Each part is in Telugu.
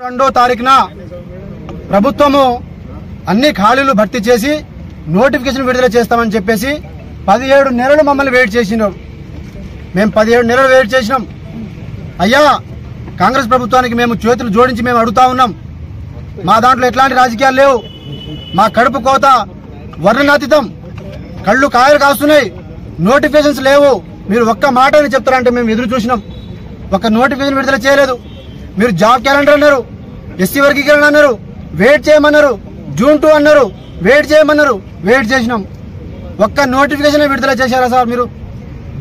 2వ తారీఖున ప్రభుత్వము అన్ని ఖాళీలు భర్తీ చేసి నోటిఫికేషన్ విడుదల చేస్తామని చెప్పేసి 17 నెలలు మమ్మల్ని వెయిట్ చేసినారు. మేము 17 నెలలు వెయిట్ చేసినాం. అయ్యా, కాంగ్రెస్ ప్రభుత్వానికి మేము చేతులు జోడించి మేము అడుగుతా ఉన్నాం. మా దాంట్లో ఎట్లాంటి రాజకీయాలు లేవు. మా కడుపు కోత వర్ణనాతీతం. కళ్ళు కాయలు కాస్తున్నాయి. నోటిఫికేషన్స్ లేవు. మీరు ఒక్క మాట అని చెప్తారంటే మేము ఎదురు చూసినాం. ఒక నోటిఫికేషన్ విడుదల చేయలేదు. మీరు జాబ్ క్యాలెండర్ అన్నారు, ఎస్సీ వర్గీకరణ అన్నారు, వెయిట్ చేయమన్నారు, జూన్ 2 అన్నారు, వెయిట్ చేయమన్నారు, వెయిట్ చేసినాం. ఒక్క నోటిఫికేషన్ విడుదల చేశారా సార్ మీరు?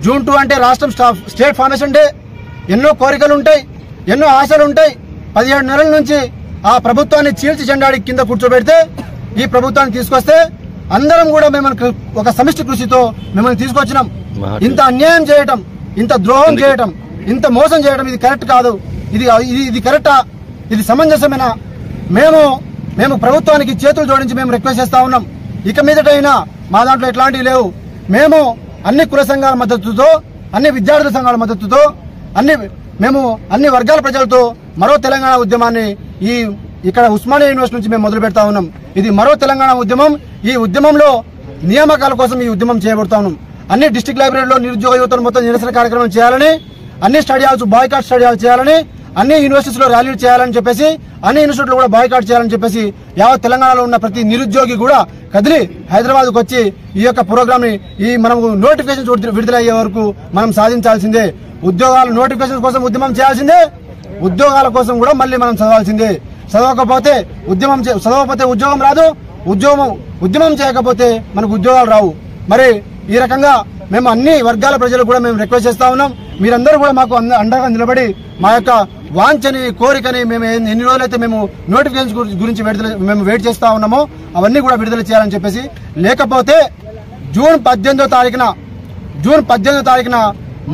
జూన్ 2 అంటే రాష్ట్రం స్టేట్ ఫార్మేషన్ డే. ఎన్నో కోరికలు ఉంటాయి, ఎన్నో ఆశలు ఉంటాయి. 17 నెలల నుంచి ఆ ప్రభుత్వాన్ని చీల్చి చెండాడి కింద కూర్చోబెడితే ఈ ప్రభుత్వాన్ని తీసుకొస్తే అందరం కూడా మిమ్మల్ని ఒక సమిష్టి కృషితో మిమ్మల్ని తీసుకొచ్చినాం. ఇంత అన్యాయం చేయటం, ఇంత ద్రోహం చేయటం, ఇంత మోసం చేయడం ఇది కరెక్ట్ కాదు. ఇది కరెక్టా? ఇది సమంజసమేనా? మేము ప్రభుత్వానికి చేతులు జోడించి మేము రిక్వెస్ట్ చేస్తా ఉన్నాం. ఇక మీదటైనా మా దాంట్లో ఎట్లాంటివి లేవు. మేము అన్ని కుల సంఘాల మద్దతుతో, అన్ని విద్యార్థుల సంఘాల మద్దతుతో, అన్ని వర్గాల ప్రజలతో మరో తెలంగాణ ఉద్యమాన్ని ఇక్కడ ఉస్మానియా యూనివర్సిటీ నుంచి మేము మొదలు పెడతా ఉన్నాం. ఇది మరో తెలంగాణ ఉద్యమం. ఈ ఉద్యమంలో నియామకాల కోసం ఈ ఉద్యమం చేయబడతా ఉన్నాం. అన్ని డిస్ట్రిక్ట్ లైబ్రరీలో నిరుద్యోగ యువతను మొత్తం నిరసన కార్యక్రమం చేయాలని, అన్ని study halls boycott study hall చేయాలని, అన్ని యూనివర్సిటీస్ లో ర్యాలీలు చేయాలని చెప్పేసి, అన్ని యూనివర్సిటీలు కూడా బాయ్కాట్ చేయాలని చెప్పేసి యావత్ తెలంగాణలో ఉన్న ప్రతి నిరుద్యోగి కూడా కదిలి హైదరాబాద్ కు వచ్చి ఈ యొక్క ప్రోగ్రామ్ ని మనం నోటిఫికేషన్ విడుదలయ్యే వరకు మనం సాధించాల్సిందే. ఉద్యోగాల నోటిఫికేషన్ కోసం ఉద్యమం చేయాల్సిందే. ఉద్యోగాల కోసం కూడా మళ్ళీ మనం చదవాల్సిందే. చదవకపోతే ఉద్యోగం రాదు. ఉద్యమం చేయకపోతే మనకు ఉద్యోగాలు రావు. మరి ఈ రకంగా మేము అన్ని వర్గాల ప్రజలు కూడా మేము రిక్వెస్ట్ చేస్తా ఉన్నాం. మీరందరూ కూడా మాకు అండగా నిలబడి మా యొక్క వాంఛని, కోరికని మేము ఎన్ని రోజులైతే మేము నోటిఫికేషన్ గురించి మేము వెయిట్ చేస్తా ఉన్నామో అవన్నీ కూడా విడుదల చేయాలని చెప్పేసి, లేకపోతే జూన్ 18వ తారీఖున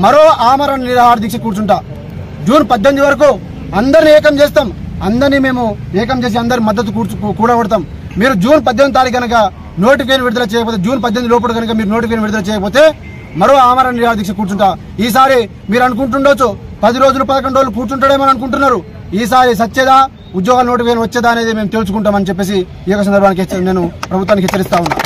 మరో ఆమరణ నిరాహార దీక్ష కూర్చుంటా. జూన్ 18 వరకు అందరిని ఏకం చేస్తాం. అందరినీ మేము ఏకం చేసి అందరి మద్దతు కూడగొడతాం. మీరు జూన్ 18 తారీఖు కనుక నోటిఫికేషన్ విడుదల చేయకపోతే, జూన్ 18 లోపల కనుక మీరు నోటిఫికేషన్ విడుదల చేయకపోతే మరో ఆమరణ నిరాహార దీక్ష కూర్చుంటా. ఈసారి మీరు అనుకుంటుండొచ్చు 10 రోజులు 11 రోజులు కూర్చుంటాడేమో అనుకుంటున్నారు. ఈసారి సచ్చేదా, ఉద్యోగాల నోటిఫికేషన్ వచ్చేదా అనేది మేము తెలుసుకుంటామని చెప్పేసి ఈ యొక్క సందర్భానికి నేను ప్రభుత్వానికి హెచ్చరిస్తా ఉన్నా.